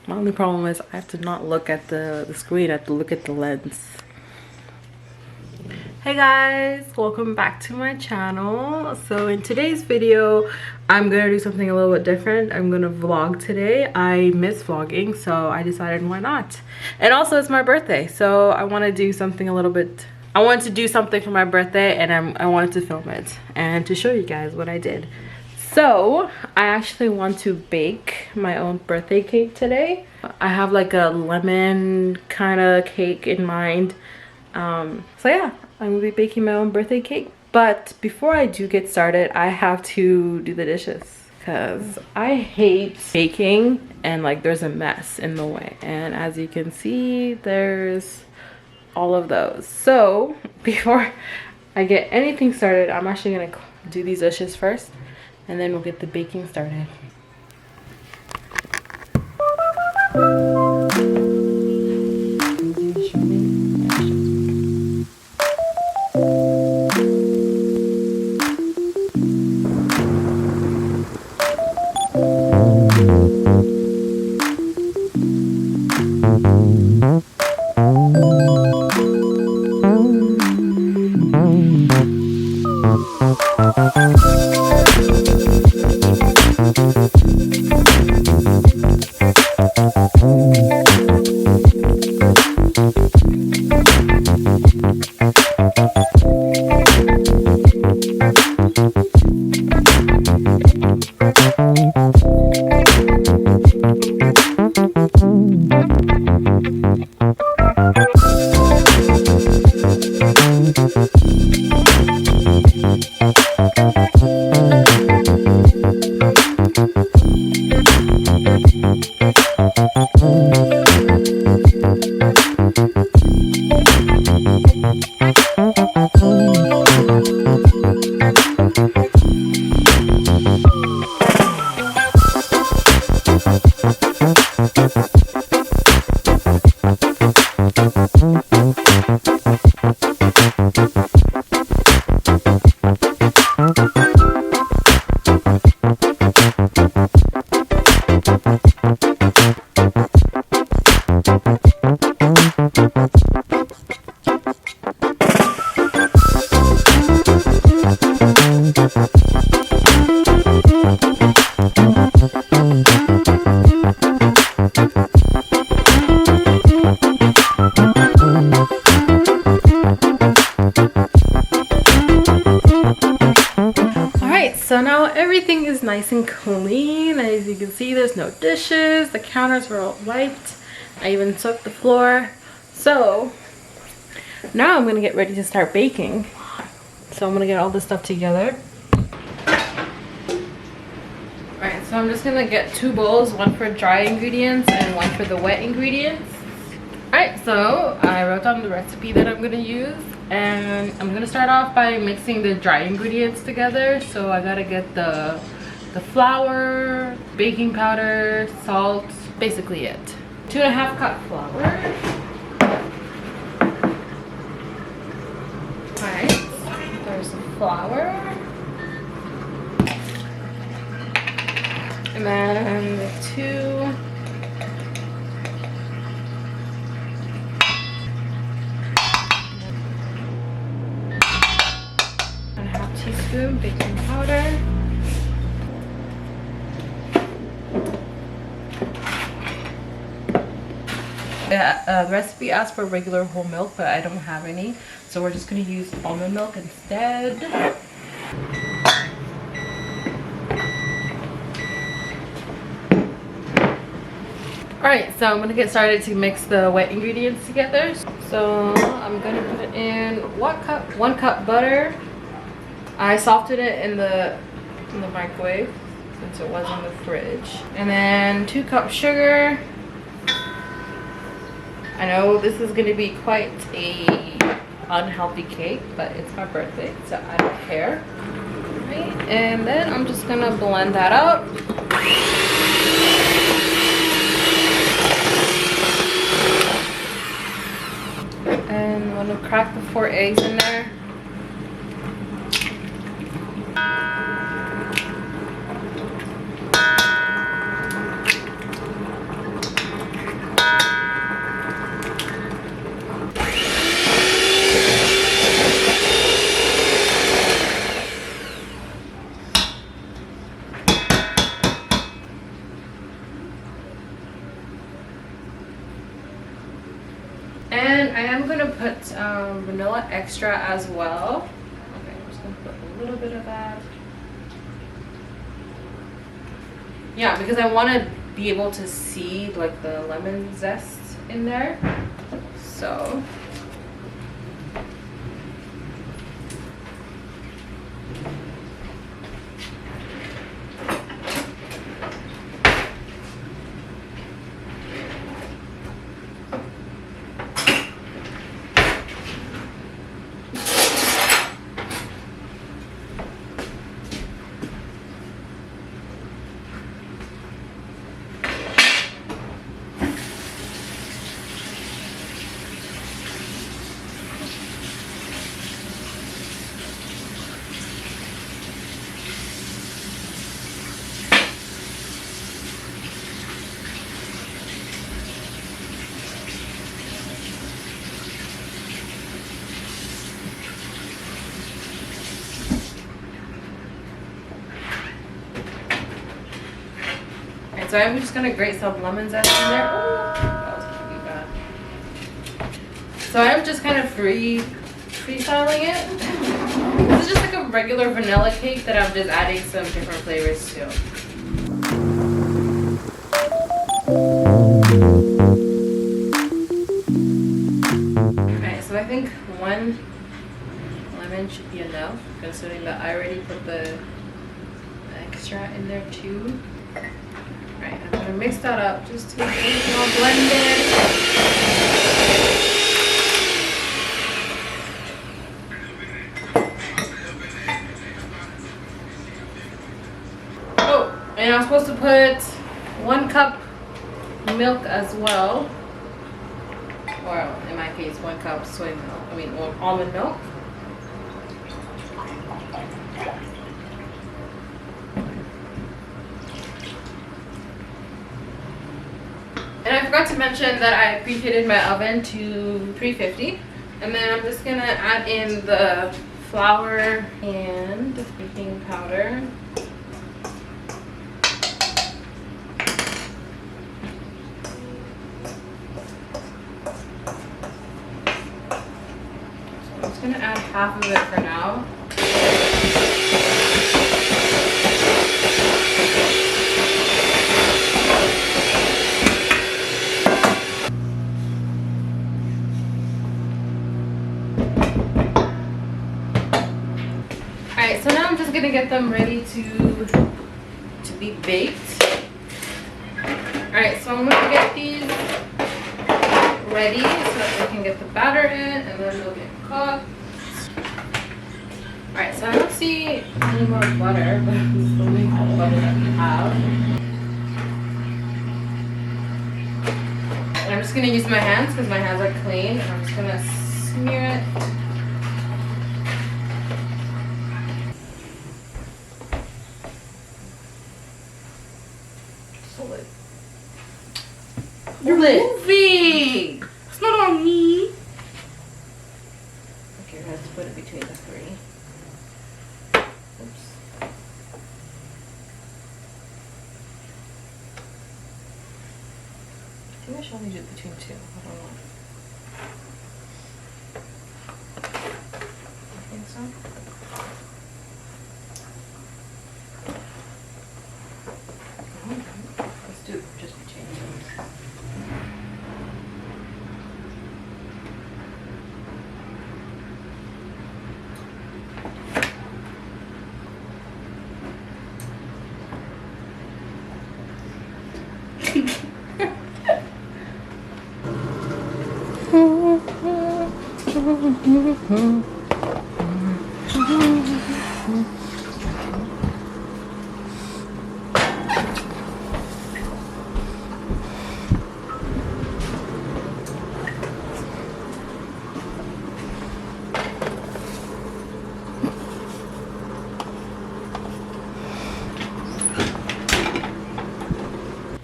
My only problem is I have to not look at the screen. I have to look at the lens. Hey guys, welcome back to my channel. So in today's video, I'm gonna do something a little bit different. I'm gonna vlog today. I miss vlogging, so I decided why not. And also it's my birthday, so I want to do something a little bit. I wanted to do something for my birthday, and I wanted to film it and to show you guys what I did. So I actually want to bake my own birthday cake today. I have like a lemon kind of cake in mind. So yeah, I'm gonna be baking my own birthday cake. But before I do get started, I have to do the dishes because I hate baking and like there's a mess in the way. And as you can see, there's all of those. So before I get anything started, I'm actually gonna do these dishes first, and then we'll get the baking started. So now everything is nice and clean. As you can see, there's no dishes. The counters were all wiped. I even swept the floor. So now I'm gonna get ready to start baking. So I'm gonna get all this stuff together. Alright, so I'm just gonna get 2 bowls, one for dry ingredients and one for the wet ingredients. Alright, so I wrote down the recipe that I'm gonna use, and I'm gonna start off by mixing the dry ingredients together. So I gotta get the flour, baking powder, salt, basically it. 2.5 cup flour. Alright, there's the flour. And then the 2 teaspoon baking powder. The recipe asks for regular whole milk, but I don't have any, so we're just going to use almond milk instead. Alright, so I'm going to get started to mix the wet ingredients together. So I'm going to put in 1 cup butter. I softened it in the microwave since it was in the fridge. And then 2 cups sugar. I know this is going to be quite a unhealthy cake, but it's my birthday, so I don't care. Right, and then I'm just going to blend that up. And I'm going to crack the 4 eggs in there. And I am gonna put vanilla extra as well. Okay, I'm just gonna put a little bit of that. Yeah, because I want to be able to see like the lemon zest in there. So so I'm just gonna grate some lemon zest in there. Oh, that was pretty bad. So I'm just kind of freestyling it. This is just like a regular vanilla cake that I'm just adding some different flavors to. Alright, so I think 1 lemon should be enough, considering that I already put the extra in there too. Alright, I'm gonna mix that up just to make it all blended. Oh, and I'm supposed to put 1 cup milk as well. Or in my case, 1 cup soy milk. I mean, or almond milk. And I forgot to mention that I preheated my oven to 350. And then I'm just gonna add in the flour and the baking powder. So I'm just gonna add half of it for now. Alright, so now I'm just gonna get them ready to be baked. Alright, so I'm gonna get these ready so that we can get the batter in and then they'll get cooked. Alright, so I don't see any more butter, but I'm just going to make the butter that we have. And I'm just gonna use my hands because my hands are clean, and I'm just gonna smear it. You're moving! It's not on me! Okay, I have to put it between the 3. Oops. I think I should only do it between 2. I don't know. I think so. Let's do it just between 2.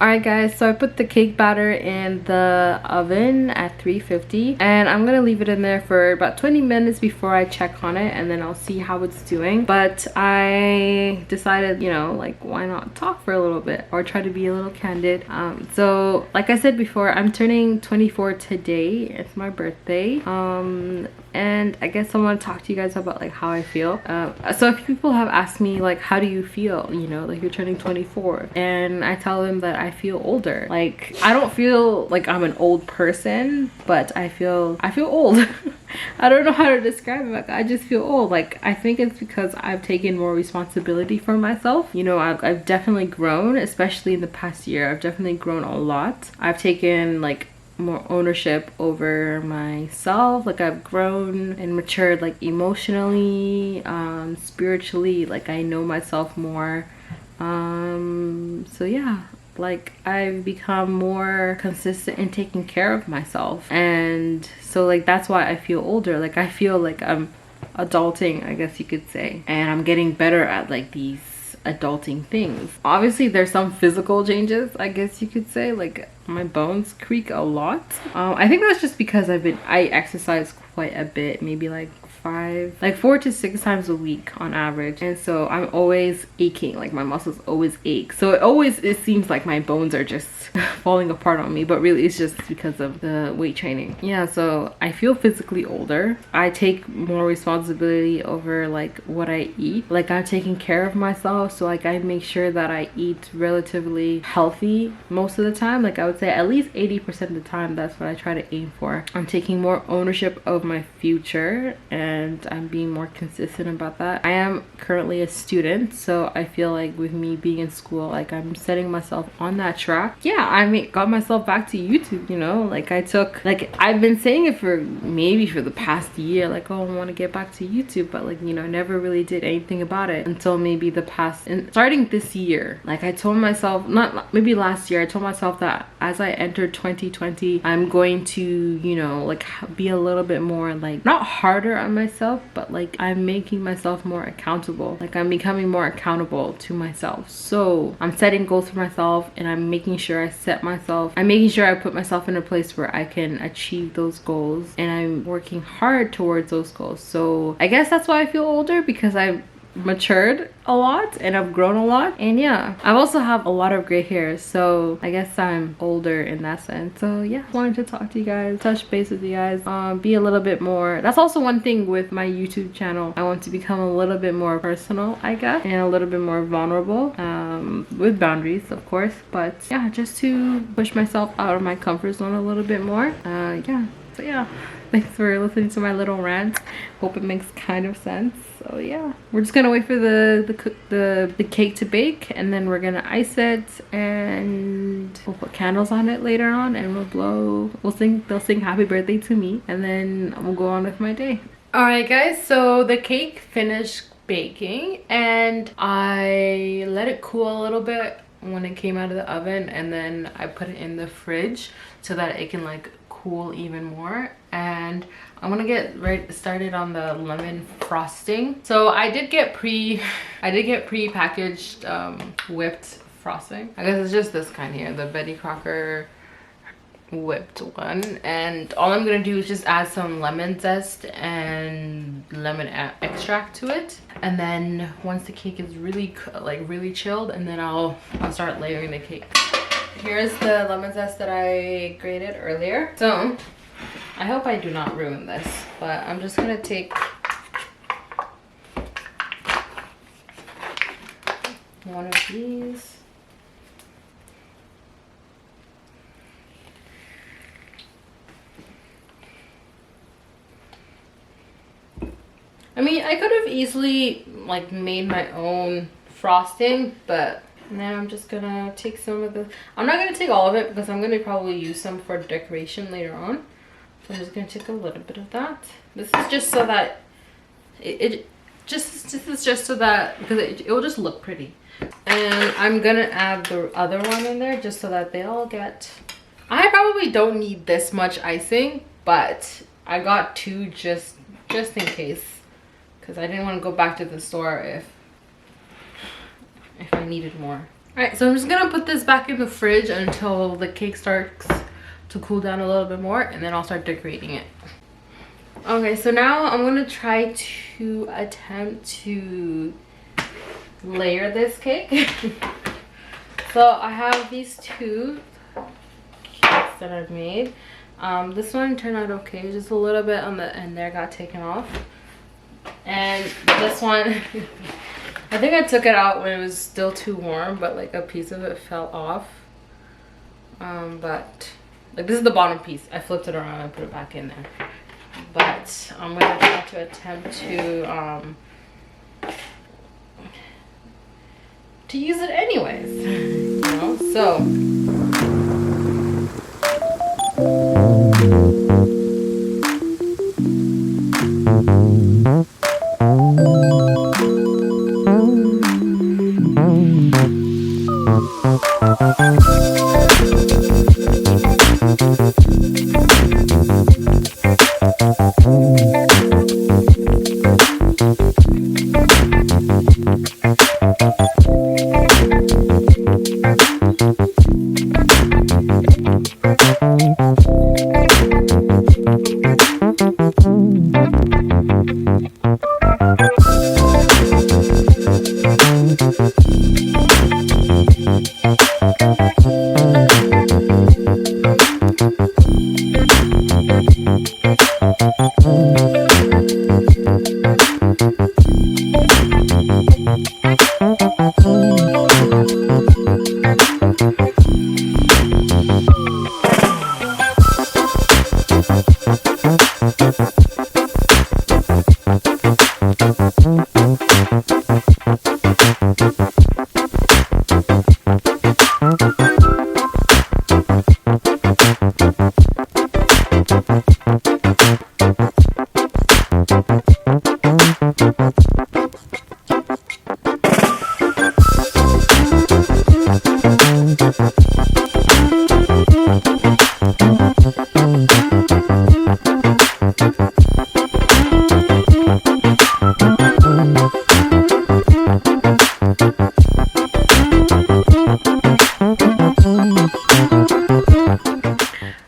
Alright guys, so I put the cake batter in the oven at 350 and I'm gonna leave it in there for about 20 minutes before I check on it, and then I'll see how it's doing. But I decided, you know, like, why not talk for a little bit or try to be a little candid. So like I said before, I'm turning 24 today. It's my birthday. And I guess I want to talk to you guys about like how I feel. So a few people have asked me like, how do you feel, you know, like you're turning 24, and I tell them that I feel older. Like, I don't feel like I'm an old person, but I feel old. I don't know how to describe it. Like, I just feel old. Like, I think it's because I've taken more responsibility for myself. You know, I've definitely grown, especially in the past year. I've definitely grown a lot. I've taken like more ownership over myself. Like, I've grown and matured, like emotionally, spiritually. Like, I know myself more. So yeah, like, I've become more consistent in taking care of myself, and so like that's why I feel older. Like, I feel like I'm adulting, I guess you could say, and I'm getting better at like these adulting things. Obviously there's some physical changes, I guess you could say. Like, my bones creak a lot. I think that's just because I exercise quite a bit, maybe like 4 to 6 times a week on average, and so I'm always aching. Like, my muscles always ache, so it seems like my bones are just falling apart on me, but really it's just because of the weight training. Yeah, so I feel physically older. I take more responsibility over like what I eat. Like, I'm taking care of myself, so like I make sure that I eat relatively healthy most of the time. Like, I would say at least 80% of the time, that's what I try to aim for. I'm taking more ownership of my future, and I'm being more consistent about that. I am currently a student, so I feel like with me being in school, like, I'm setting myself on that track. Yeah, I got myself back to YouTube, you know. Like, I've been saying it for the past year, like, oh, I want to get back to YouTube, but like, you know, never really did anything about it until maybe starting this year. Like, I told myself, maybe last year, I told myself that as I entered 2020, I'm going to, you know, like, be a little bit more like, not harder on myself, but like, I'm making myself more accountable. Like, I'm becoming more accountable to myself. So I'm setting goals for myself, and I'm making sure I put myself in a place where I can achieve those goals, and I'm working hard towards those goals. So I guess that's why I feel older, because I've matured a lot and I've grown a lot. And yeah, I also have a lot of gray hair, so I guess I'm older in that sense. So yeah, wanted to talk to you guys, touch base with you guys, be a little bit more. That's also one thing with my YouTube channel. I want to become a little bit more personal, I guess, and a little bit more vulnerable, with boundaries, of course. But yeah, just to push myself out of my comfort zone a little bit more. Yeah, so yeah, thanks for listening to my little rant. Hope it makes kind of sense. So yeah, we're just gonna wait for the cake to bake, and then we're gonna ice it, and we'll put candles on it later on, and they'll sing happy birthday to me, and then we'll go on with my day. All right guys, so the cake finished baking, and I let it cool a little bit when it came out of the oven, and then I put it in the fridge so that it can like cool even more. And I'm gonna get started on the lemon frosting. So I did get pre-packaged whipped frosting. I guess it's just this kind here, the Betty Crocker whipped one, and all I'm gonna do is just add some lemon zest and lemon extract to it. And then once the cake is really chilled, and then I'll start layering the cake. Here's the lemon zest that I grated earlier. So I hope I do not ruin this, but I'm just gonna take one of these. I mean, I could have easily like made my own frosting, but now I'm just gonna take some of the, I'm not gonna take all of it because I'm gonna probably use some for decoration later on. So I'm just gonna take a little bit of that. This is just so that it will just look pretty. And I'm gonna add the other one in there just so that they all get, I probably don't need this much icing, but I got two just in case, because I didn't want to go back to the store if I needed more. Alright, so I'm just gonna put this back in the fridge until the cake starts to cool down a little bit more, and then I'll start decorating it. Okay, so now I'm gonna try to attempt to layer this cake. So I have these two cakes that I've made. This one turned out okay, just a little bit on the end there got taken off. And this one, I think I took it out when it was still too warm, but like a piece of it fell off. But like this is the bottom piece. I flipped it around and put it back in there. But I'm gonna try to attempt to use it anyways. You know, so.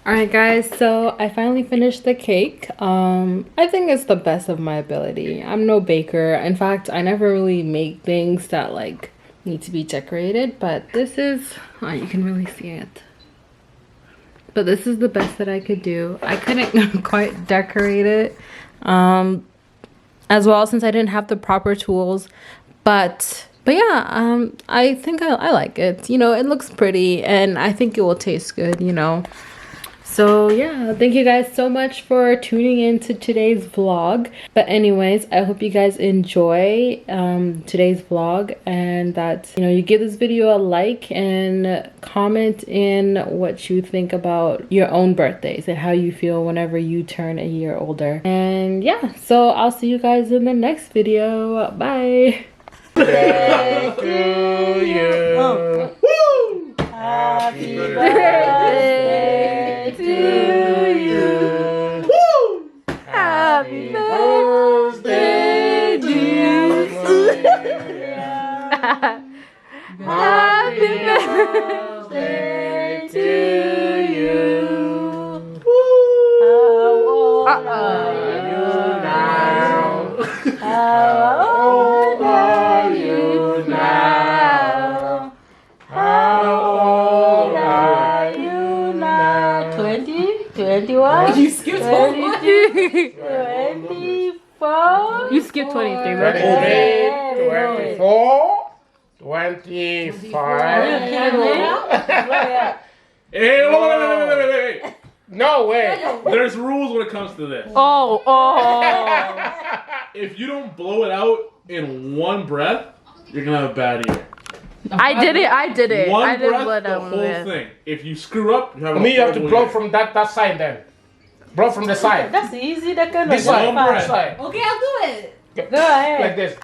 Alright guys, so I finally finished the cake. I think it's the best of my ability. I'm no baker. In fact, I never really make things that like need to be decorated, but this is, oh, you can really see it. But this is the best that I could do. I couldn't quite decorate it as well since I didn't have the proper tools, but yeah, I think I like it. You know, it looks pretty and I think it will taste good, you know. So yeah, thank you guys so much for tuning in to today's vlog. But anyways, I hope you guys enjoy today's vlog, and that, you know, you give this video a like and comment in what you think about your own birthdays and how you feel whenever you turn a year older. And yeah, so I'll see you guys in the next video. Bye. Thank you. Oh. Woo! Happy birthday to you. Woo! Happy birthday, dear. Happy birthday to you. Woo! How old are you now? How old are you now? How old are you now? 20? 21? You skipped 22? 24? You skipped 23. 24? 25? Hey, wait. No way. There's rules when it comes to this. Oh. If you don't blow it out in one breath, you're gonna have a bad year. I did it. One I didn't breath, blow the out whole thing. If you screw up, you have a Me, you have to horrible blow year. from that side then. Blow from the side. That's easy. That kind This of side. One breath. This side. Okay, I'll do it. Go ahead. Like this.